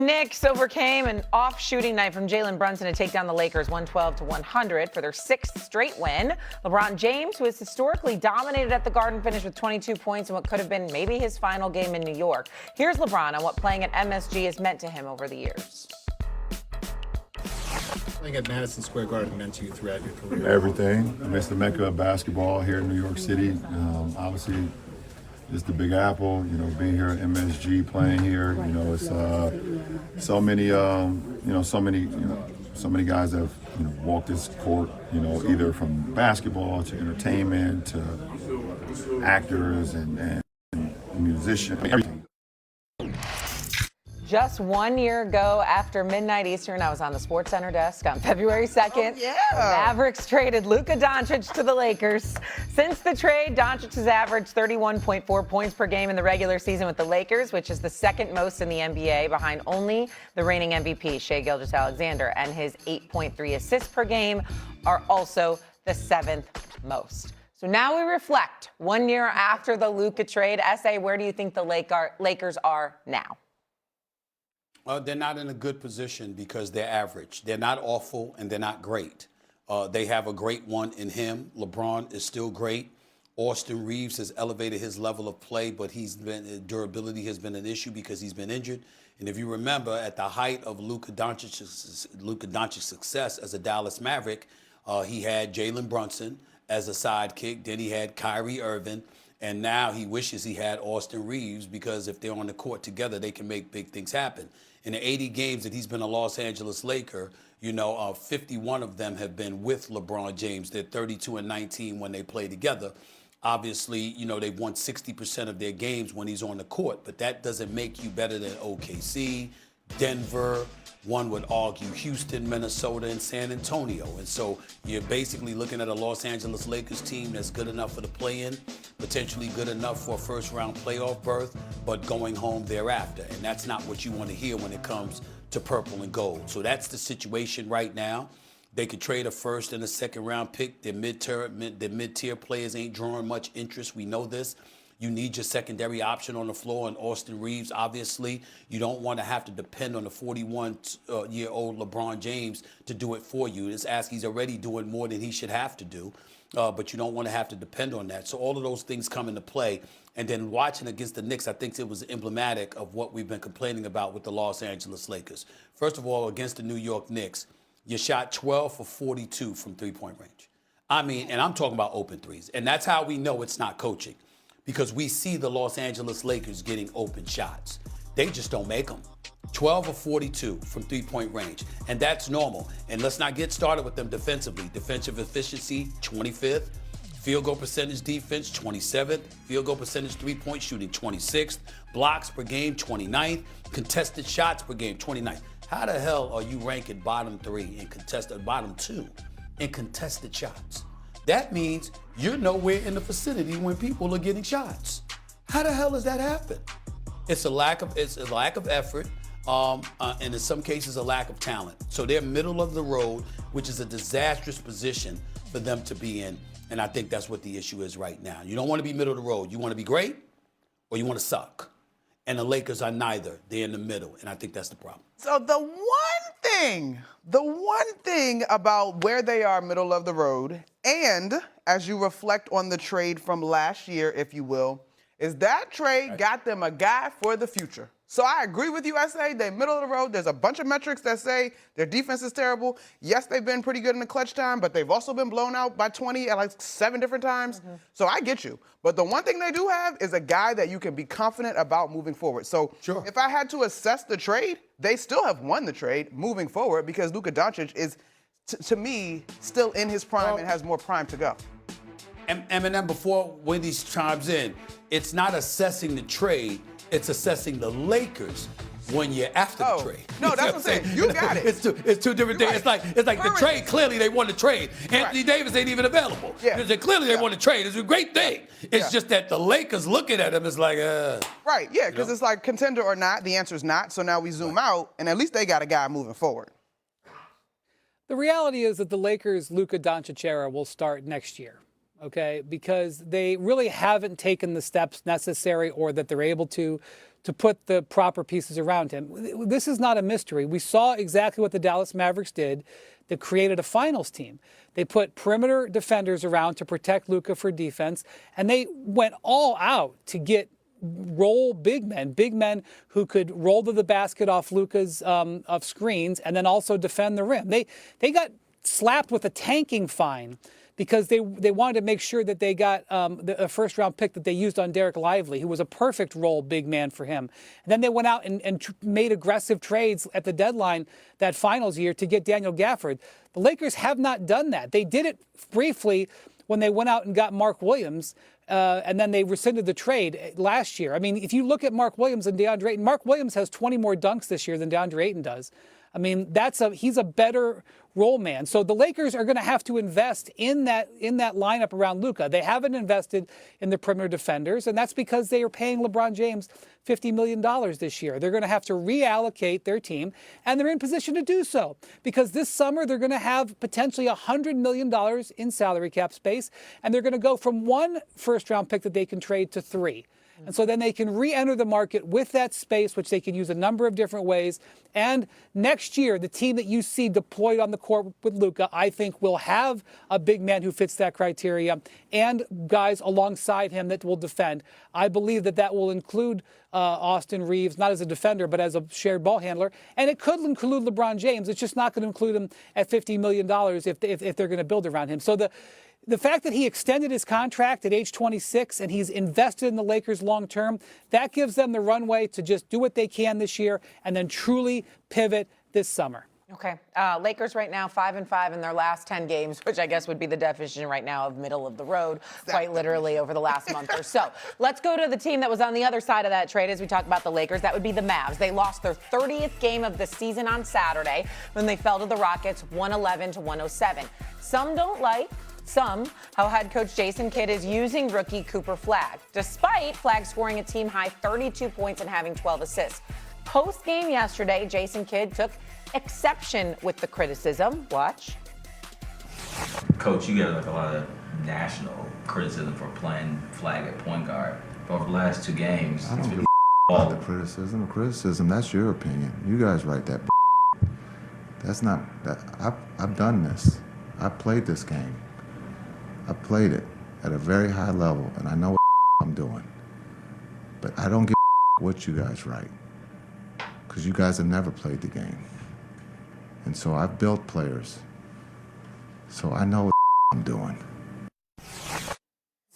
Knicks overcame an off-shooting night from Jalen Brunson to take down the Lakers 112-100 for their sixth straight win. LeBron James, who has historically dominated at the Garden, finished with 22 points in what could have been maybe his final game in New York. Here's LeBron on what playing at MSG has meant to him over the years. Playing at Madison Square Garden meant to you throughout your career? Everything. I mean, it's the mecca of basketball here in New York City. Obviously, it's the Big Apple. You know, being here at MSG, playing here. You know, it's so many guys have walked this court. You know, either from basketball to entertainment to actors and musicians. Everything. Just 1 year ago, after midnight Eastern, I was on the SportsCenter desk on February 2nd. Oh, yeah. The Mavericks traded Luka Doncic to the Lakers. Since the trade, Doncic has averaged 31.4 points per game in the regular season with the Lakers, which is the second most in the NBA, behind only the reigning MVP, Shai Gilgeous-Alexander, and his 8.3 assists per game are also the seventh most. So now we reflect 1 year after the Luka trade. S.A., where do you think the Lakers are now? They're not in a good position because they're average. They're not awful and they're not great. They have a great one in him. LeBron is still great. Austin Reeves has elevated his level of play, but durability has been an issue because he's been injured. And if you remember, at the height of Luka Doncic's success as a Dallas Maverick, he had Jalen Brunson as a sidekick. Then he had Kyrie Irving. And now he wishes he had Austin Reeves because if they're on the court together, they can make big things happen. In the 80 games that he's been a Los Angeles Laker, 51 of them have been with LeBron James. They're 32-19 when they play together. Obviously, they've won 60% of their games when he's on the court, but that doesn't make you better than OKC, Denver, one would argue Houston, Minnesota, and San Antonio. And so you're basically looking at a Los Angeles Lakers team that's good enough for the play-in, potentially good enough for a first-round playoff berth, but going home thereafter. And that's not what you want to hear when it comes to purple and gold. So that's the situation right now. They could trade a first and a second-round pick. Their mid-tier players ain't drawing much interest. We know this. You need your secondary option on the floor, and Austin Reeves, obviously. You don't want to have to depend on the 41-year-old LeBron James to do it for you. He's already doing more than he should have to do, but you don't want to have to depend on that. So all of those things come into play. And then watching against the Knicks, I think it was emblematic of what we've been complaining about with the Los Angeles Lakers. First of all, against the New York Knicks, you shot 12 for 42 from three-point range. I mean, and I'm talking about open threes. And that's how we know it's not coaching. Because we see the Los Angeles Lakers getting open shots. They just don't make them. 12 of 42 from three-point range, and that's normal. And let's not get started with them defensively. Defensive efficiency, 25th. Field goal percentage defense, 27th. Field goal percentage three-point shooting, 26th. Blocks per game, 29th. Contested shots per game, 29th. How the hell are you ranking bottom two in contested shots? That means you're nowhere in the vicinity when people are getting shots. How the hell does that happen? It's a lack of effort, and in some cases a lack of talent. So they're middle of the road, which is a disastrous position for them to be in. And I think that's what the issue is right now. You don't want to be middle of the road. You want to be great or you want to suck. And the Lakers are neither. They're in the middle, and I think that's the problem. So the one thing about where they are middle of the road, and as you reflect on the trade from last year, if you will, is that trade got them a guy for the future. So I agree with you, S.A. They're middle of the road. There's a bunch of metrics that say their defense is terrible. Yes, they've been pretty good in the clutch time, but they've also been blown out by 20 at like 7 different times. Mm-hmm. So I get you. But the one thing they do have is a guy that you can be confident about moving forward. So if I had to assess the trade, they still have won the trade moving forward because Luka Doncic is, to me, still in his prime and has more prime to go. Eminem, before Wendy chimes in, it's not assessing the trade, it's assessing the Lakers when you're after the trade. No, that's what I'm saying. You got it. It's two different things. It's like the trade, clearly they won the trade. Anthony Davis ain't even available. Yeah. Clearly they won the trade. It's a great thing. It's just that the Lakers looking at him is like, Right, yeah, because it's like contender or not, the answer is not. So now we zoom out, and at least they got a guy moving forward. The reality is that the Lakers' Luka Doncic era will start next year. Okay, because they really haven't taken the steps necessary or that they're able to to put the proper pieces around him. This is not a mystery. We saw exactly what the Dallas Mavericks did that created a finals team. They put perimeter defenders around to protect Luka for defense, and they went all out to get roll big men who could roll to the basket off Luka's of screens and then also defend the rim. They got slapped with a tanking fine because they wanted to make sure that they got a first-round pick that they used on Derek Lively, who was a perfect role big man for him. And then they went out and made aggressive trades at the deadline that finals year to get Daniel Gafford. The Lakers have not done that. They did it briefly when they went out and got Mark Williams, and then they rescinded the trade last year. I mean, if you look at Mark Williams and DeAndre Ayton, Mark Williams has 20 more dunks this year than DeAndre Ayton does. I mean, he's a better role man. So the Lakers are going to have to invest in that lineup around Luka. They haven't invested in the perimeter defenders, and that's because they are paying LeBron James $50 million this year. They're going to have to reallocate their team, and they're in position to do so because this summer they're going to have potentially $100 million in salary cap space, and they're going to go from one first-round pick that they can trade to 3. And so then they can re-enter the market with that space, which they can use a number of different ways. And next year, the team that you see deployed on the court with Luka, I think will have a big man who fits that criteria and guys alongside him that will defend. I believe that will include Austin Reeves, not as a defender, but as a shared ball handler. And it could include LeBron James. It's just not going to include him at $50 million if they're going to build around him. So the fact that he extended his contract at age 26 and he's invested in the Lakers long term, that gives them the runway to just do what they can this year and then truly pivot this summer. Okay. Lakers right now 5-5 in their last 10 games, which I guess would be the definition right now of middle of the road, quite literally over the last month or so. Let's go to the team that was on the other side of that trade as we talk about the Lakers. That would be the Mavs. They lost their 30th game of the season on Saturday when they fell to the Rockets 111-107. Some don't like how head coach Jason Kidd is using rookie Cooper Flagg, despite Flagg scoring a team-high 32 points and having 12 assists. Post-game yesterday, Jason Kidd took exception with the criticism. Watch. Coach, you get a lot of national criticism for playing Flagg at point guard. But over the last 2 games, I don't give a about the criticism. Criticism, that's your opinion. You guys write that. That's not that. I've done this. I played this game. I played it at a very high level, and I know what I'm doing. But I don't give what you guys write, because you guys have never played the game. And so I've built players, so I know what I'm doing.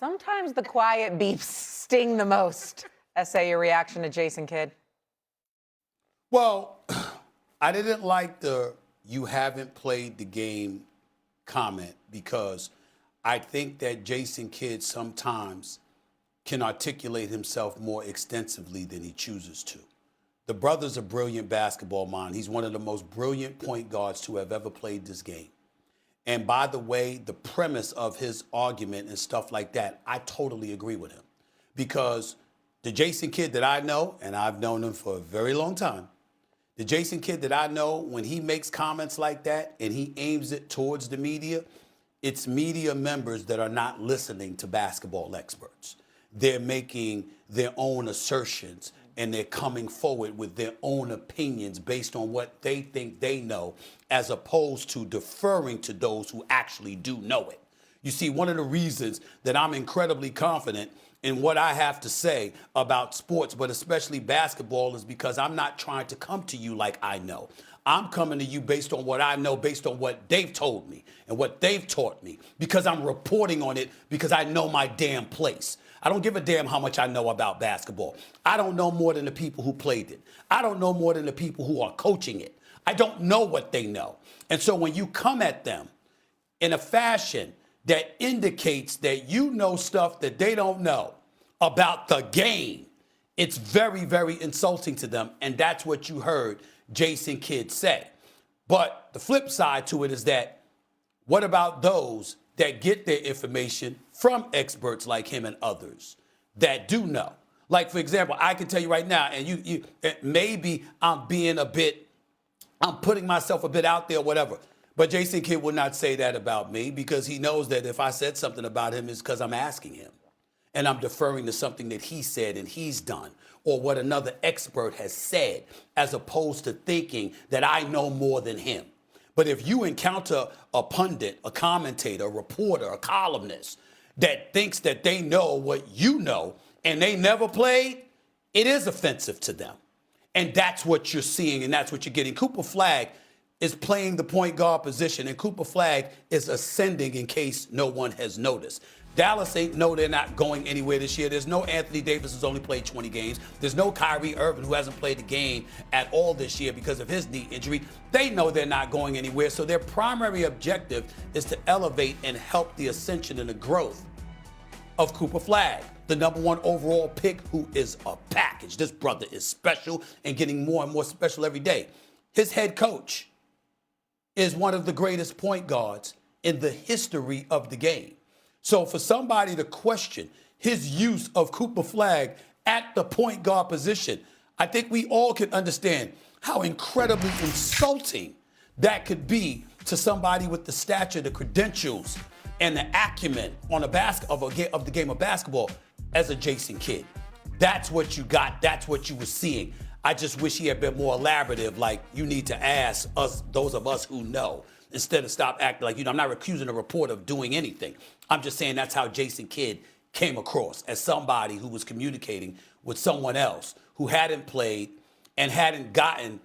Sometimes the quiet beeps sting the most. Essay, your reaction to Jason Kidd? Well, I didn't like the "you haven't played the game" comment because I think that Jason Kidd sometimes can articulate himself more extensively than he chooses to. The brother's a brilliant basketball mind. He's one of the most brilliant point guards to have ever played this game. And by the way, the premise of his argument and stuff like that, I totally agree with him. Because the Jason Kidd that I know, and I've known him for a very long time, the Jason Kidd that I know, when he makes comments like that and he aims it towards the media, it's media members that are not listening to basketball experts. They're making their own assertions and they're coming forward with their own opinions based on what they think they know, as opposed to deferring to those who actually do know it. You see, one of the reasons that I'm incredibly confident in what I have to say about sports, but especially basketball, is because I'm not trying to come to you like I know. I'm coming to you based on what I know, based on what they've told me and what they've taught me, because I'm reporting on it because I know my damn place. I don't give a damn how much I know about basketball. I don't know more than the people who played it. I don't know more than the people who are coaching it. I don't know what they know. And so when you come at them in a fashion that indicates that you know stuff that they don't know about the game, it's very, very insulting to them. And that's what you heard Jason Kidd say. But the flip side to it is that, what about those that get their information from experts like him and others that do know? Like, for example, I can tell you right now, and you maybe I'm putting myself a bit out there or whatever, but Jason Kidd would not say that about me, because he knows that if I said something about him, it's because I'm asking him. and I'm deferring to something that he said and he's done, or what another expert has said, as opposed to thinking that I know more than him. But if you encounter a pundit, a commentator, a reporter, a columnist that thinks that they know what you know and they never played, it is offensive to them. And that's what you're seeing, and that's what you're getting. Cooper Flagg is playing the point guard position, and Cooper Flagg is ascending, in case no one has noticed. Dallas ain't know they're not going anywhere this year. There's no Anthony Davis who's only played 20 games. There's no Kyrie Irving who hasn't played a game at all this year because of his knee injury. They know they're not going anywhere. So their primary objective is to elevate and help the ascension and the growth of Cooper Flagg, the #1 overall pick, who is a package. This brother is special and getting more and more special every day. His head coach is one of the greatest point guards in the history of the game. So for somebody to question his use of Cooper Flagg at the point guard position, I think we all can understand how incredibly insulting that could be to somebody with the stature, the credentials, and the acumen on of the game of basketball as a Jason Kidd. That's what you got. That's what you were seeing. I just wish he had been more elaborative, like you need to ask us, those of us who know, instead of stop acting like, I'm not accusing a reporter of doing anything. I'm just saying that's how Jason Kidd came across, as somebody who was communicating with someone else who hadn't played and hadn't gotten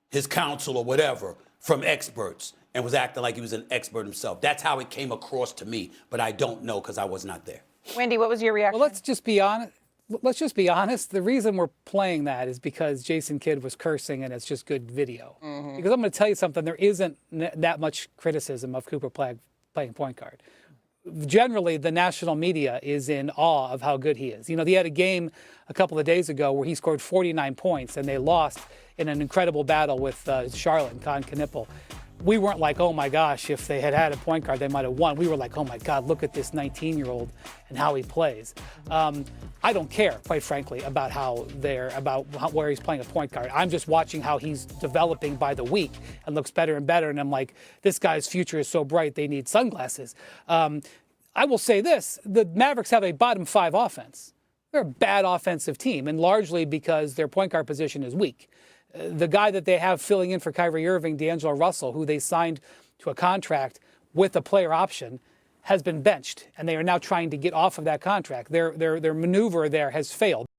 his counsel or whatever from experts and was acting like he was an expert himself. That's how it came across to me, but I don't know because I was not there. Wendy, what was your reaction? Well, let's just be honest. The reason we're playing that is because Jason Kidd was cursing and it's just good video. Because I'm going to tell you something, there isn't that much criticism of Cooper Flagg playing point guard. Generally, the national media is in awe of how good he is. He had a game a couple of days ago where he scored 49 points and they lost in an incredible battle with Charlotte and Con Knipple. We weren't like, oh my gosh, if they had a point guard, they might have won. We were like, oh my God, look at this 19-year-old and how he plays. I don't care, quite frankly, about where he's playing a point guard. I'm just watching how he's developing by the week and looks better and better. And I'm like, this guy's future is so bright, they need sunglasses. I will say this, the Mavericks have a bottom 5 offense. They're a bad offensive team, and largely because their point guard position is weak. The guy that they have filling in for Kyrie Irving, D'Angelo Russell, who they signed to a contract with a player option, has been benched, and they are now trying to get off of that contract. Their maneuver there has failed.